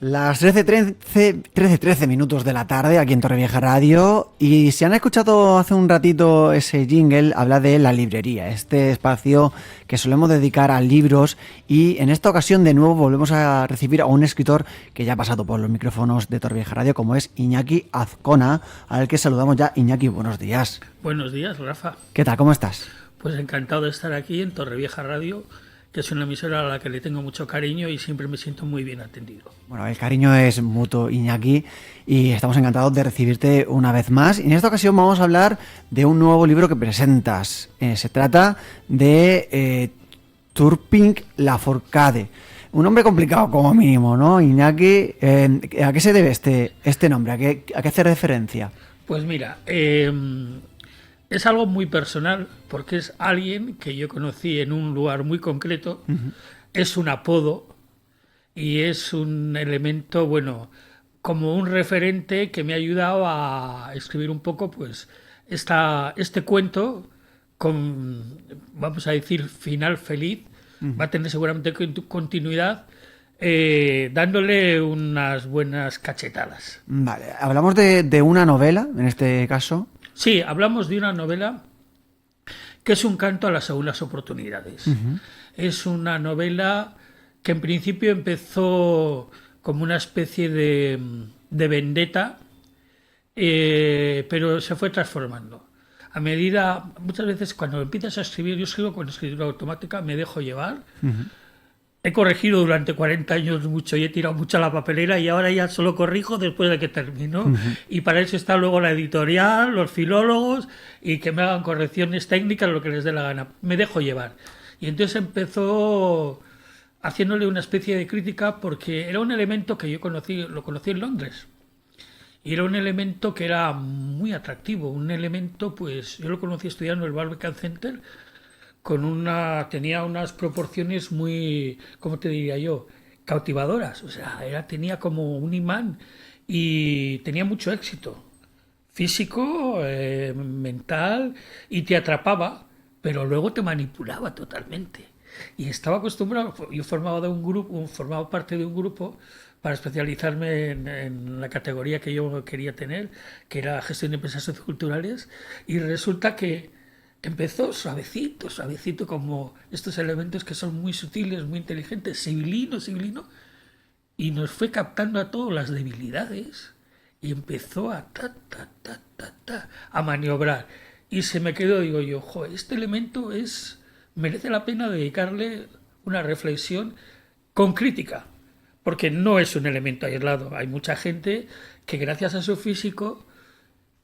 Las 13 minutos de la tarde aquí en Torrevieja Radio, y si han escuchado hace un ratito ese jingle, habla de la librería, este espacio que solemos dedicar a libros, y en esta ocasión de nuevo volvemos a recibir a un escritor que ya ha pasado por los micrófonos de Torrevieja Radio, como es Iñaki Azcona, al que saludamos ya. Iñaki, buenos días. Buenos días, Rafa. ¿Qué tal? ¿Cómo estás? Pues encantado de estar aquí en Torrevieja Radio, que es una emisora a la que le tengo mucho cariño y siempre me siento muy bien atendido. Bueno, el cariño es mutuo, Iñaki, y estamos encantados de recibirte una vez más. Y en esta ocasión vamos a hablar de un nuevo libro que presentas. Se trata de Turpin Lafourcade. Un nombre complicado como mínimo, ¿no, Iñaki? ¿A qué se debe este nombre? ¿A qué hace referencia? Pues mira, es algo muy personal, porque es alguien que yo conocí en un lugar muy concreto. Uh-huh. Es un apodo y es un elemento, bueno, como un referente que me ha ayudado a escribir un poco, pues, este cuento con, vamos a decir, final feliz. Uh-huh. Va a tener seguramente continuidad, dándole unas buenas cachetadas. Vale, hablamos de una novela, en este caso. Sí, hablamos de una novela que es un canto a las segundas oportunidades. Uh-huh. Es una novela que en principio empezó como una especie de vendetta, pero se fue transformando. A medida, muchas veces cuando empiezas a escribir, yo escribo con escritura automática, me dejo llevar. Uh-huh. He corregido durante 40 años mucho y he tirado mucho a la papelera, y ahora ya solo corrijo después de que termino. Uh-huh. Y para eso está luego la editorial, los filólogos, y que me hagan correcciones técnicas, lo que les dé la gana. Me dejo llevar. Y entonces empezó haciéndole una especie de crítica, porque era un elemento que yo lo conocí en Londres. Y era un elemento que era muy atractivo, un elemento, pues yo lo conocí estudiando en el Barbican Center, tenía unas proporciones muy, ¿cómo te diría yo?, cautivadoras. O sea, tenía como un imán y tenía mucho éxito físico, mental, y te atrapaba, pero luego te manipulaba totalmente. Y estaba acostumbrado, yo formaba parte de un grupo para especializarme en la categoría que yo quería tener, que era gestión de empresas socioculturales, y resulta que empezó suavecito, como estos elementos que son muy sutiles, muy inteligentes, civilino, y nos fue captando a todos las debilidades, y empezó a a maniobrar. Y se me quedó, digo yo, este elemento merece la pena dedicarle una reflexión con crítica, porque no es un elemento aislado. Hay mucha gente que gracias a su físico,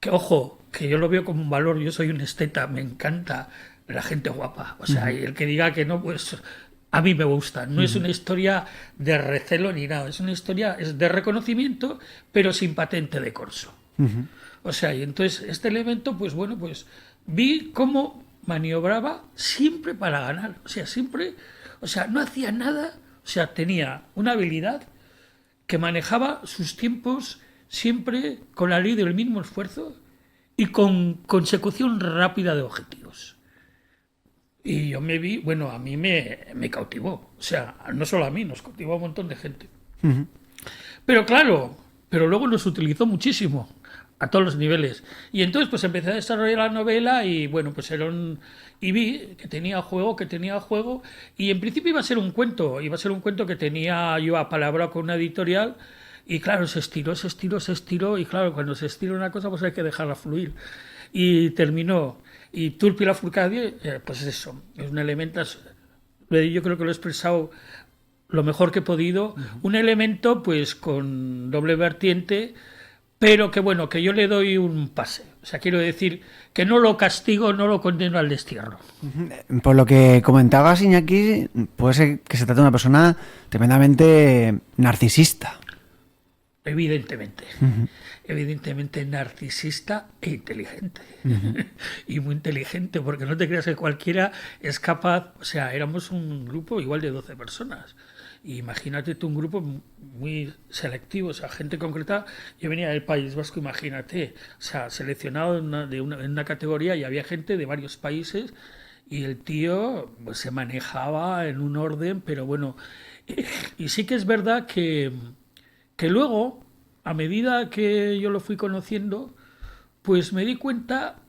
que yo lo veo como un valor, yo soy un esteta, me encanta la gente guapa, o sea, y el que diga que no, pues a mí me gusta. No es una historia de recelo ni nada, es una historia de reconocimiento, pero sin patente de corso. Uh-huh. O sea, y entonces este elemento, pues bueno, pues vi cómo maniobraba siempre para ganar, no hacía nada, tenía una habilidad que manejaba sus tiempos siempre con la ley del mínimo esfuerzo y con consecución rápida de objetivos. Y yo me vi, a mí me cautivó. O sea, no solo a mí, nos cautivó a un montón de gente. Uh-huh. Pero luego nos utilizó muchísimo, a todos los niveles. Y entonces pues empecé a desarrollar la novela y y vi que tenía juego, y en principio iba a ser un cuento que tenía yo apalabrado con una editorial. Y claro, se estiró, y claro, cuando se estira una cosa, pues hay que dejarla fluir. Y terminó. Y Turpin Lafourcade, pues eso, es un elemento, yo creo que lo he expresado lo mejor que he podido, uh-huh. Un elemento pues con doble vertiente, pero que yo le doy un pase. O sea, quiero decir que no lo castigo, no lo condeno al destierro. Por lo que comentabas, Iñaki, puede ser que se trate de una persona tremendamente narcisista. Evidentemente. Uh-huh. Evidentemente narcisista e inteligente. Uh-huh. Y muy inteligente, porque no te creas que cualquiera es capaz. O sea, éramos un grupo igual de 12 personas. Y imagínate tú, un grupo muy selectivo, o sea, gente concreta. Yo venía del País Vasco, imagínate, o sea, seleccionado en una categoría, y había gente de varios países, y el tío pues, se manejaba en un orden, pero bueno. Y sí que es verdad que que luego, a medida que yo lo fui conociendo, pues me di cuenta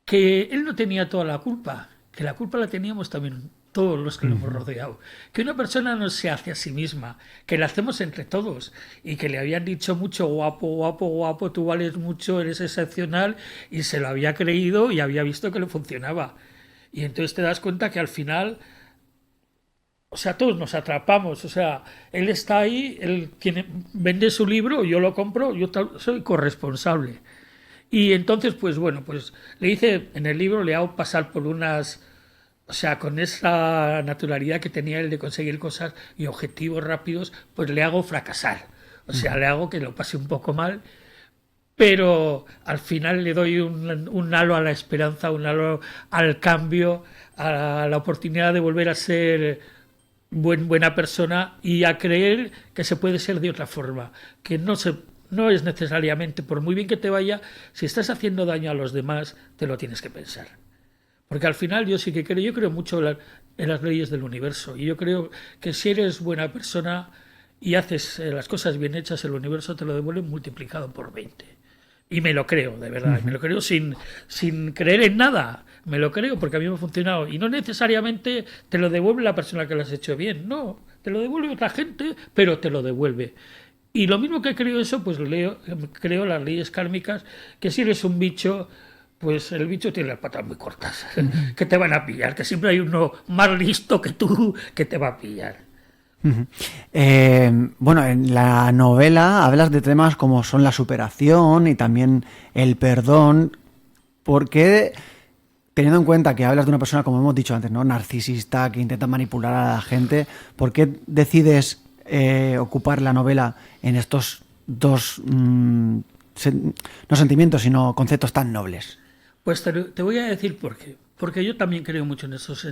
que él no tenía toda la culpa, que la culpa la teníamos también todos los que lo hemos rodeado. Que una persona no se hace a sí misma, que la hacemos entre todos, y que le habían dicho mucho guapo, guapo, guapo, tú vales mucho, eres excepcional, y se lo había creído y había visto que le funcionaba. Y entonces te das cuenta que al final, o sea, todos nos atrapamos, o sea, él está ahí, él quien vende su libro, yo lo compro, soy corresponsable. Y entonces, pues bueno, pues le hice, en el libro le hago pasar por unas, o sea, con esa naturalidad que tenía él de conseguir cosas y objetivos rápidos, pues le hago fracasar. O sea, le hago que lo pase un poco mal, pero al final le doy un halo a la esperanza, un halo al cambio, a la oportunidad de volver a ser buena persona y a creer que se puede ser de otra forma, que no es necesariamente, por muy bien que te vaya, si estás haciendo daño a los demás, te lo tienes que pensar. Porque al final yo sí que creo, yo creo mucho en las leyes del universo, y yo creo que si eres buena persona y haces las cosas bien hechas, el universo te lo devuelve multiplicado por 20. Y me lo creo, de verdad, me lo creo sin creer en nada, me lo creo porque a mí me ha funcionado. Y no necesariamente te lo devuelve la persona que lo has hecho bien, no, te lo devuelve otra gente, pero te lo devuelve. Y lo mismo que creo eso, pues creo las leyes kármicas, que si eres un bicho, pues el bicho tiene las patas muy cortas, que te van a pillar, que siempre hay uno más listo que tú que te va a pillar. Bueno, en la novela hablas de temas como son la superación y también el perdón. ¿Por qué, teniendo en cuenta que hablas de una persona, como hemos dicho antes, ¿no?, narcisista, que intenta manipular a la gente, por qué decides ocupar la novela en estos dos, no sentimientos, sino conceptos tan nobles? Pues te voy a decir por qué. Porque yo también creo mucho en esos,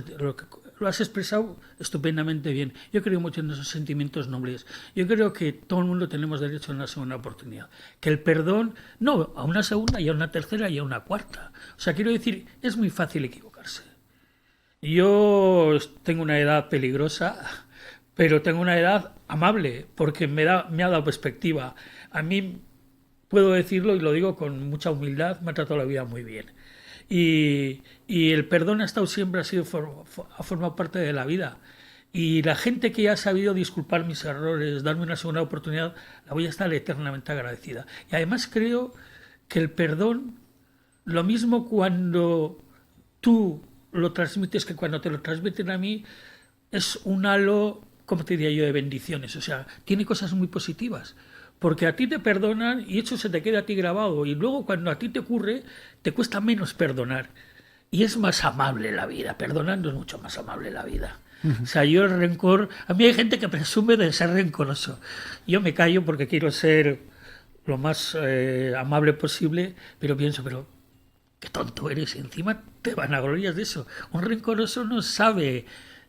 lo has expresado estupendamente bien. Yo creo mucho en esos sentimientos nobles. Yo creo que todo el mundo tenemos derecho a una segunda oportunidad. Que el perdón, no, a una segunda y a una tercera y a una cuarta. O sea, quiero decir, es muy fácil equivocarse. Yo tengo una edad peligrosa, pero tengo una edad amable, porque me ha dado perspectiva. A mí, puedo decirlo y lo digo con mucha humildad, me ha tratado la vida muy bien. Y el perdón ha formado parte de la vida. Y la gente que ha sabido disculpar mis errores, darme una segunda oportunidad, la voy a estar eternamente agradecida. Y además creo que el perdón, lo mismo cuando tú lo transmites que cuando te lo transmiten a mí, es un halo, ¿cómo te diría yo?, de bendiciones. O sea, tiene cosas muy positivas. Porque a ti te perdonan y eso se te queda a ti grabado. Y luego cuando a ti te ocurre, te cuesta menos perdonar. Y es más amable la vida. Perdonando es mucho más amable la vida. O sea, yo el rencor... A mí hay gente que presume de ser rencoroso. Yo me callo porque quiero ser lo más amable posible, pero pienso, pero qué tonto eres. Y encima te vanaglorias de eso. Un rencoroso no sabe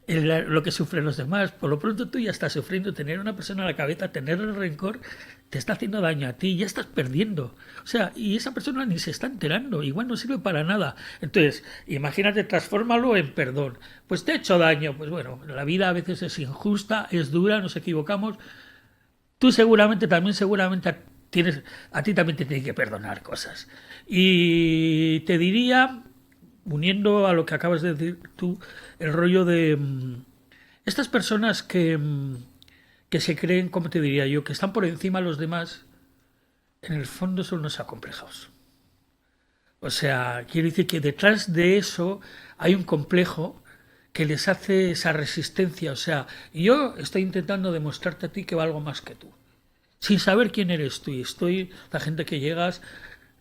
lo que sufren los demás. Por lo pronto tú ya estás sufriendo. Tener una persona a la cabeza, tener el rencor, te está haciendo daño a ti, ya estás perdiendo. O sea, y esa persona ni se está enterando, igual no sirve para nada. Entonces, imagínate, transfórmalo en perdón. Pues te he hecho daño, pues bueno, la vida a veces es injusta, es dura, nos equivocamos. Tú seguramente a ti también te tienen que perdonar cosas. Y te diría, uniendo a lo que acabas de decir tú, el rollo de estas personas que se creen, ¿cómo te diría yo?, que están por encima de los demás, en el fondo son unos acomplejados. O sea, quiero decir que detrás de eso hay un complejo que les hace esa resistencia. O sea, yo estoy intentando demostrarte a ti que valgo más que tú, sin saber quién eres tú. Y la gente que llegas,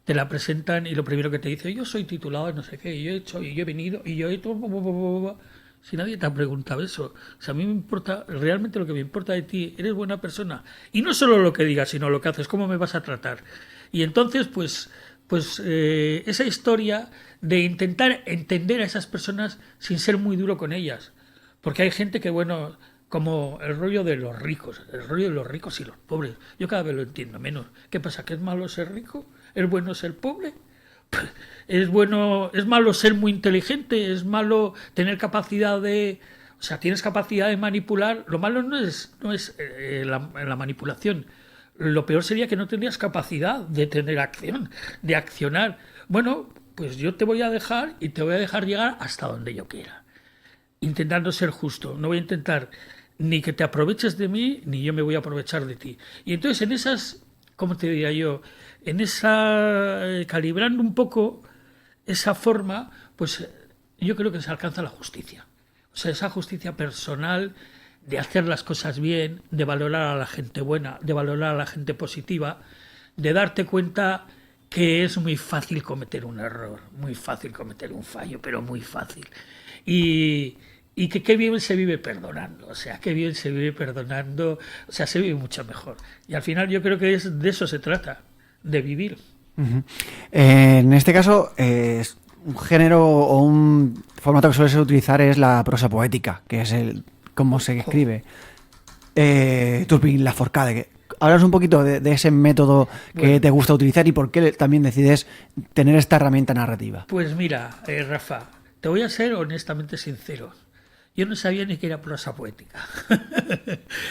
te la presentan y lo primero que te dice, yo soy titulado, no sé qué, y yo he hecho, y yo he venido, y yo he hecho... Si nadie te ha preguntado eso. O sea, a mí me importa, realmente lo que me importa de ti, eres buena persona. Y no solo lo que digas, sino lo que haces, cómo me vas a tratar. Y entonces, pues esa historia de intentar entender a esas personas sin ser muy duro con ellas. Porque hay gente que, bueno, como el rollo de los ricos y los pobres. Yo cada vez lo entiendo menos. ¿Qué pasa? ¿Que es malo ser rico? ¿Es bueno ser pobre? Es malo ser muy inteligente, es malo tener capacidad tienes capacidad de manipular. Lo malo no es la manipulación, lo peor sería que no tendrías capacidad de tener acción, de accionar. Bueno, pues yo te voy a dejar y te voy a dejar llegar hasta donde yo quiera, intentando ser justo. No voy a intentar ni que te aproveches de mí, ni yo me voy a aprovechar de ti. Y entonces en esas, ¿cómo te diría yo? En esa, calibrando un poco esa forma, pues yo creo que se alcanza la justicia. O sea, esa justicia personal de hacer las cosas bien, de valorar a la gente buena, de valorar a la gente positiva, de darte cuenta que es muy fácil cometer un error, muy fácil cometer un fallo, pero muy fácil. Y que qué bien se vive perdonando, o sea, qué bien se vive perdonando, o sea, se vive mucho mejor. Y al final yo creo que de eso se trata, de vivir. Uh-huh. En este caso, un género o un formato que sueles utilizar es la prosa poética, que es cómo se escribe. Turpin Laforcade, háblanos un poquito de ese método que te gusta utilizar y por qué también decides tener esta herramienta narrativa. Pues mira, Rafa, te voy a ser honestamente sincero. Yo no sabía ni que era prosa poética.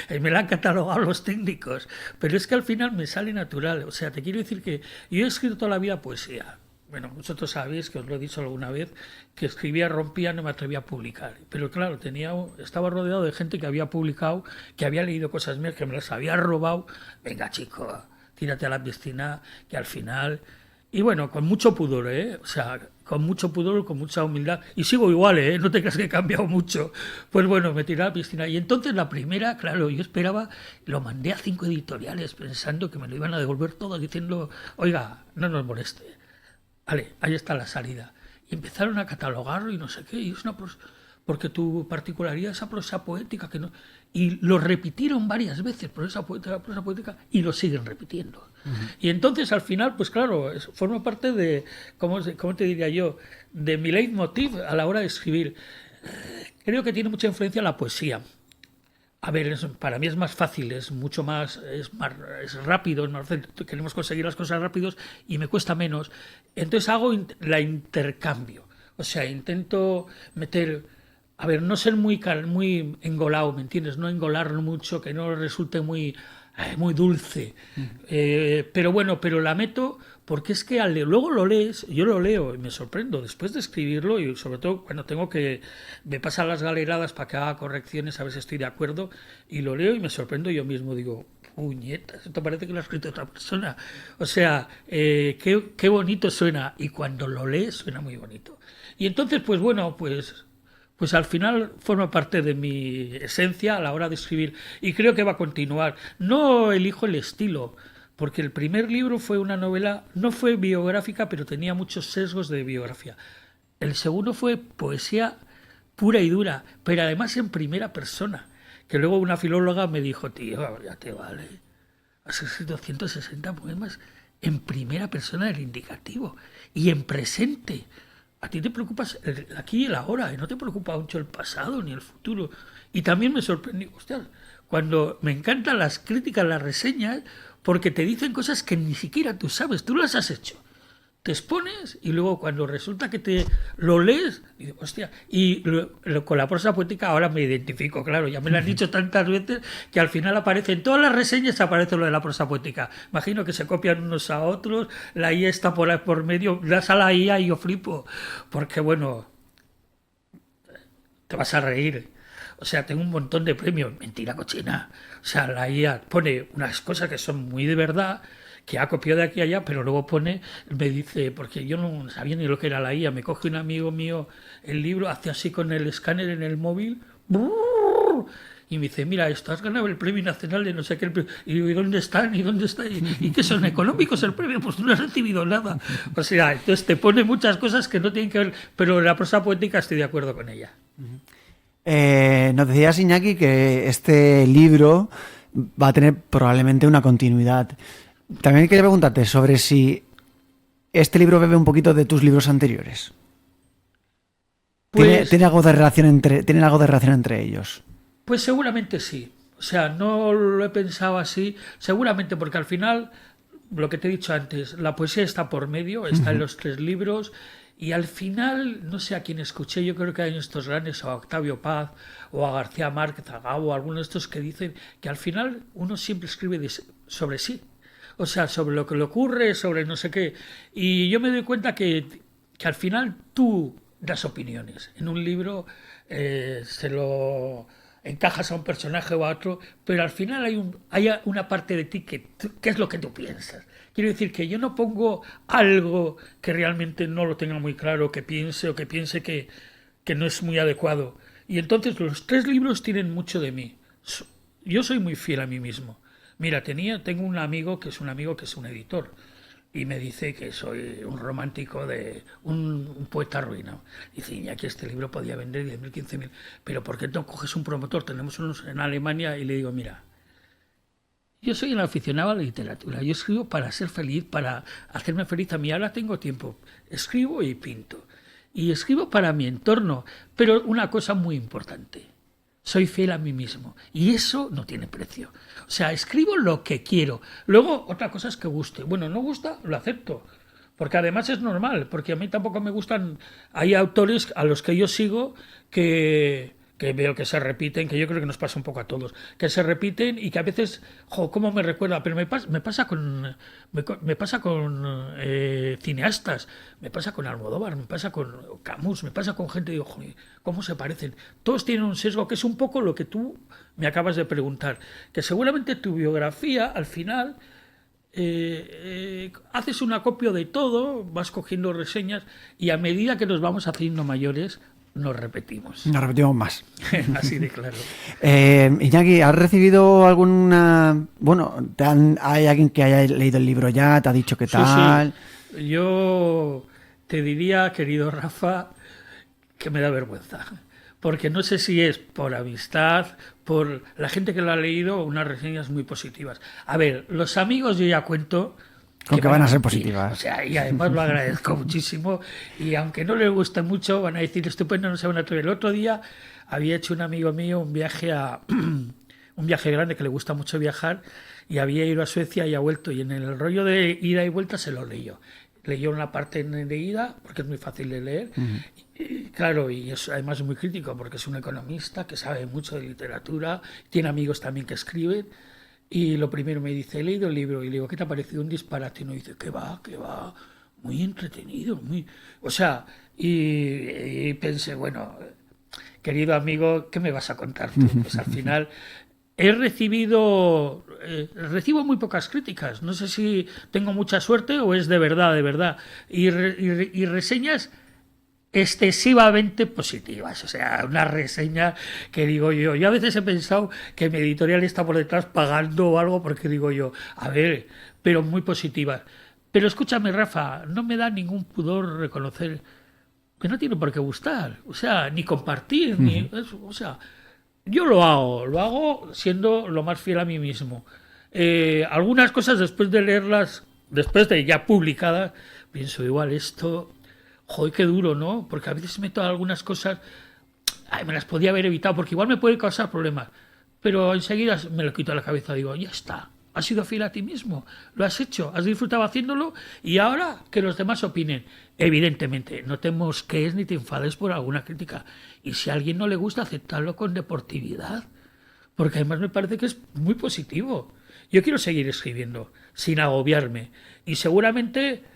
Me la han catalogado los técnicos. Pero es que al final me sale natural. O sea, te quiero decir que yo he escrito toda la vida poesía. Bueno, vosotros sabéis, que os lo he dicho alguna vez, que escribía, rompía, no me atrevía a publicar. Pero claro, estaba rodeado de gente que había publicado, que había leído cosas mías, que me las había robado. Venga, chico, tírate a la piscina, que al final... Y bueno, con mucho pudor, o sea, con mucho pudor, con mucha humildad. Y sigo igual, no te creas que he cambiado mucho. Pues bueno, me tiré a la piscina. Y entonces la primera, claro, yo esperaba, lo mandé a 5 editoriales pensando que me lo iban a devolver todo, diciendo, oiga, no nos moleste. Vale, ahí está la salida. Y empezaron a catalogarlo y no sé qué. Y es una porque tu particularidad es esa prosa poética que no... Y lo repitieron varias veces, prosa poética, y lo siguen repitiendo. Uh-huh. Y entonces al final, pues claro, forma parte de, ¿cómo te diría yo?, de mi leitmotiv a la hora de escribir. Creo que tiene mucha influencia la poesía. A ver, para mí es más fácil, es rápido, queremos conseguir las cosas rápidos y me cuesta menos. Entonces hago la intercambio. O sea, intento meter... A ver, no ser muy engolado, ¿me entiendes? No engolarlo mucho, que no resulte muy dulce. Pero bueno, pero la meto porque es que luego lo lees, yo lo leo y me sorprendo después de escribirlo y sobre todo cuando tengo que me pasan las galeradas para que haga correcciones, a ver si estoy de acuerdo, y lo leo y me sorprendo yo mismo, digo, puñetas, esto parece que lo ha escrito otra persona. O sea, qué bonito suena, y cuando lo lees suena muy bonito. Y entonces, pues bueno, pues al final forma parte de mi esencia a la hora de escribir y creo que va a continuar. No elijo el estilo, porque el primer libro fue una novela, no fue biográfica, pero tenía muchos sesgos de biografía. El segundo fue poesía pura y dura, pero además en primera persona, que luego una filóloga me dijo, tío, ya te vale, has escrito 160 poemas en primera persona del indicativo y en presente. A ti te preocupas aquí y el ahora, y no te preocupa mucho el pasado ni el futuro. Y también me sorprendió, hostia, cuando me encantan las críticas, las reseñas, porque te dicen cosas que ni siquiera tú sabes, tú las has hecho. Te expones y luego cuando resulta que te lo lees, y digo, hostia, y con la prosa poética ahora me identifico, claro, ya me lo han dicho tantas veces que al final aparece, en todas las reseñas aparece lo de la prosa poética. Imagino que se copian unos a otros, la IA está por medio, das a la IA y yo flipo, porque bueno, te vas a reír. O sea, tengo un montón de premios, mentira cochina. O sea, la IA pone unas cosas que son muy de verdad, que ha copiado de aquí a allá, pero luego me dice, porque yo no sabía ni lo que era la IA, me coge un amigo mío el libro, hace así con el escáner en el móvil, y me dice, mira, esto has ganado el premio nacional de no sé qué, y digo, ¿y dónde están? ¿Y dónde está? ¿Y qué son económicos el premio? Pues no has recibido nada. O sea, entonces te pone muchas cosas que no tienen que ver, pero la prosa poética estoy de acuerdo con ella. Nos decías, Iñaki, que este libro va a tener probablemente una continuidad. También quería preguntarte sobre si este libro bebe un poquito de tus libros anteriores. Pues, ¿Tiene algo de relación entre ellos? Pues seguramente sí. O sea, no lo he pensado así. Seguramente porque al final, lo que te he dicho antes, la poesía está por medio, está en los 3 libros Y al final, no sé a quién escuché, yo creo que hay estos grandes, o a Octavio Paz, o a García Márquez, a Gabo, o algunos de estos que dicen que al final uno siempre escribe sobre sí. O sea, sobre lo que le ocurre, sobre no sé qué. Y yo me doy cuenta que al final tú das opiniones. En un libro se lo encajas a un personaje o a otro, pero al final hay una parte de ti que es lo que tú piensas. Quiero decir que yo no pongo algo que realmente no lo tenga muy claro, que piense o que piense que no es muy adecuado. Y entonces los 3 libros tienen mucho de mí. Yo soy muy fiel a mí mismo. Mira, tengo un amigo que es un editor y me dice que soy un romántico de un poeta arruinado. Dice, Iñaki, este libro podía vender 10.000, 15.000, pero ¿por qué no coges un promotor? Tenemos unos en Alemania. Y le digo, mira, yo soy un aficionado a la literatura, yo escribo para ser feliz, para hacerme feliz. A mí ahora tengo tiempo, escribo y pinto. Y escribo para mi entorno, pero una cosa muy importante, soy fiel a mí mismo y eso no tiene precio. O sea, escribo lo que quiero. Luego, otra cosa es que guste. Bueno, no gusta, lo acepto. Porque además es normal, porque a mí tampoco me gustan. Hay autores a los que yo sigo que veo que se repiten, que yo creo que nos pasa un poco a todos, que se repiten y que a veces, cómo me recuerda, pero me pasa con cineastas, me pasa con Almodóvar, me pasa con Camus, me pasa con gente, digo, joder, cómo se parecen. Todos tienen un sesgo que es un poco lo que tú me acabas de preguntar, que seguramente tu biografía al final haces un acopio de todo, vas cogiendo reseñas y a medida que nos vamos haciendo mayores nos repetimos. Nos repetimos más. Así de claro. Iñaki, ¿has recibido alguna... Bueno, ¿hay alguien que haya leído el libro ya? ¿Te ha dicho qué tal? Sí. Yo te diría, querido Rafa, que me da vergüenza. Porque no sé si es por amistad, por la gente que lo ha leído, unas reseñas muy positivas. A ver, los amigos yo ya cuento... Con que van a ser positivas. O sea, y además lo agradezco muchísimo. Y aunque no les guste mucho, van a decir estupendo, no se van a atrever. El otro día había hecho un amigo mío un viaje un viaje grande, que le gusta mucho viajar, y había ido a Suecia y ha vuelto. Y en el rollo de ida y vuelta se lo leyó. Leyó una parte de ida, porque es muy fácil de leer. Y, claro, y es además muy crítico, porque es un economista que sabe mucho de literatura, tiene amigos también que escriben. Y lo primero me dice, he leído el libro, y le digo, ¿qué te ha parecido? Un disparate. Y no dice, ¿qué va? Muy entretenido, muy... O sea, y pensé, bueno, querido amigo, ¿qué me vas a contar tú? Pues al final recibo muy pocas críticas. No sé si tengo mucha suerte o es de verdad, de verdad. Y reseñas excesivamente positivas, o sea, una reseña que digo yo a veces he pensado que mi editorial está por detrás pagando o algo, porque digo yo, a ver, pero muy positivas. Pero escúchame, Rafa, no me da ningún pudor reconocer que no tiene por qué gustar, o sea, ni compartir, ni eso, o sea, yo lo hago siendo lo más fiel a mí mismo. Algunas cosas después de leerlas, después de ya publicadas, pienso igual esto... Joder, qué duro, ¿no? Porque a veces meto algunas cosas, me las podía haber evitado, porque igual me puede causar problemas. Pero enseguida me lo quito de la cabeza, digo, ya está, has sido fiel a ti mismo, lo has hecho, has disfrutado haciéndolo, y ahora que los demás opinen. Evidentemente, no te mosquees ni te enfades por alguna crítica. Y si a alguien no le gusta, aceptarlo con deportividad. Porque además me parece que es muy positivo. Yo quiero seguir escribiendo, sin agobiarme. Y seguramente...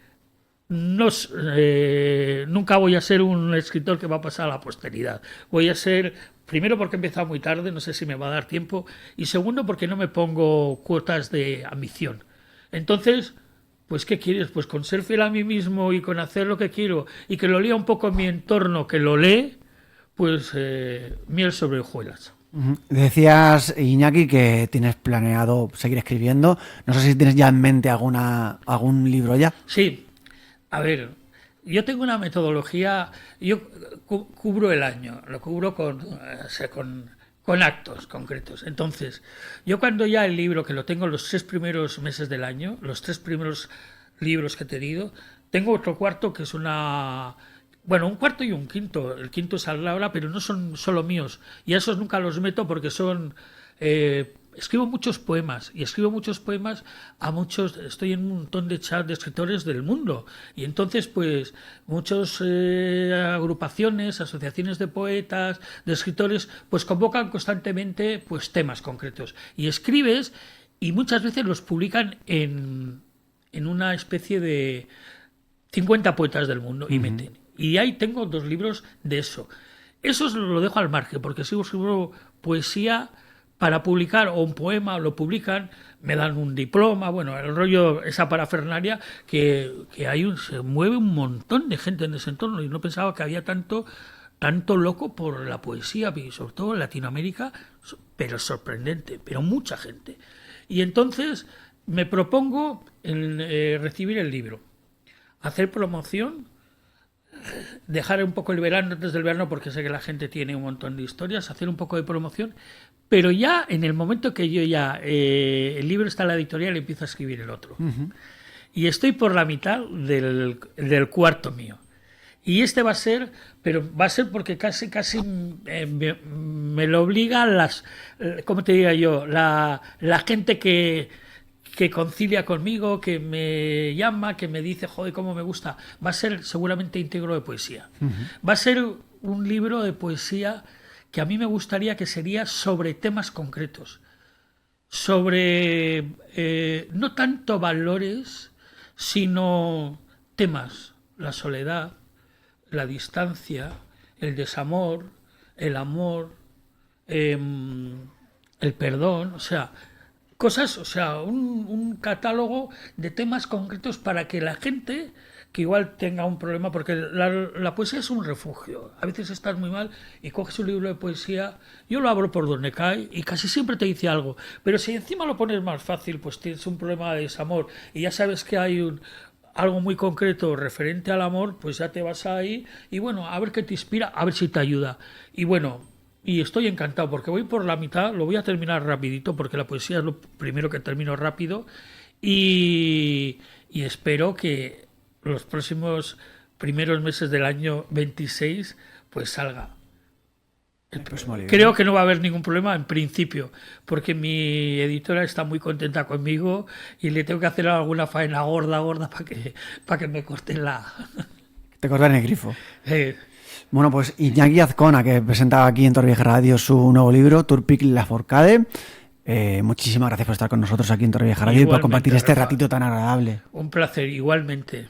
nunca voy a ser un escritor que va a pasar a la posteridad. Voy a ser, primero porque he empezado muy tarde, no sé si me va a dar tiempo, y segundo porque no me pongo cuotas de ambición. Entonces, pues ¿qué quieres? Pues con ser fiel a mí mismo y con hacer lo que quiero y que lo lea un poco en mi entorno que lo lee, pues miel sobre hojuelas. Decías, Iñaki, que tienes planeado seguir escribiendo. No sé si tienes ya en mente algún libro ya. Sí. A ver, yo tengo una metodología, yo cubro el año, lo cubro con actos concretos. Entonces, yo cuando ya el libro, que lo tengo los 3 primeros meses del año, los 3 primeros libros que he tenido, tengo otro cuarto que es un cuarto y un quinto. El quinto saldrá ahora, pero no son solo míos. Y a esos nunca los meto porque son escribo muchos poemas y escribo muchos poemas a muchos, estoy en un montón de chats de escritores del mundo y entonces pues muchas agrupaciones, asociaciones de poetas, de escritores, pues convocan constantemente pues temas concretos y escribes y muchas veces los publican en una especie de 50 poetas del mundo y meten. Y ahí tengo 2 libros de eso. Eso lo dejo al margen, porque si escribo poesía para publicar o un poema, lo publican, me dan un diploma, bueno, el rollo, esa parafernalia, que se mueve un montón de gente en ese entorno y no pensaba que había tanto loco por la poesía, y sobre todo en Latinoamérica, pero sorprendente, pero mucha gente. Y entonces me propongo recibir el libro, hacer promoción, dejar un poco el verano antes del verano porque sé que la gente tiene un montón de historias, hacer un poco de promoción, pero ya en el momento que yo el libro está en la editorial empiezo a escribir el otro. Y estoy por la mitad del cuarto mío. Y este va a ser, pero va a ser porque casi me lo obliga ¿cómo te diría yo? La gente que concilia conmigo, que me llama, que me dice, joder, cómo me gusta. Va a ser seguramente íntegro de poesía. Va a ser un libro de poesía que a mí me gustaría que sería sobre temas concretos. Sobre, no tanto valores, sino temas. La soledad, la distancia, el desamor, el amor, el perdón, o sea, cosas, o sea, un catálogo de temas concretos para que la gente que igual tenga un problema, porque la poesía es un refugio. A veces estás muy mal y coges un libro de poesía, yo lo abro por donde cae y casi siempre te dice algo, pero si encima lo pones más fácil, pues tienes un problema de desamor y ya sabes que hay algo muy concreto referente al amor, pues ya te vas ahí y bueno, a ver qué te inspira, a ver si te ayuda. Y bueno, y estoy encantado porque voy por la mitad, lo voy a terminar rapidito porque la poesía es lo primero que termino rápido y espero que los próximos primeros meses del año 26 pues salga. Creo que no va a haber ningún problema en principio, porque mi editora está muy contenta conmigo y le tengo que hacer alguna faena gorda para que me corten Te corten el grifo. Bueno, pues Iñaki Azcona, que presentaba aquí en Torrevieja Radio su nuevo libro, Turpic la Forcade. Muchísimas gracias por estar con nosotros aquí en Torrevieja Radio y por compartir este ratito tan agradable. Un placer, igualmente.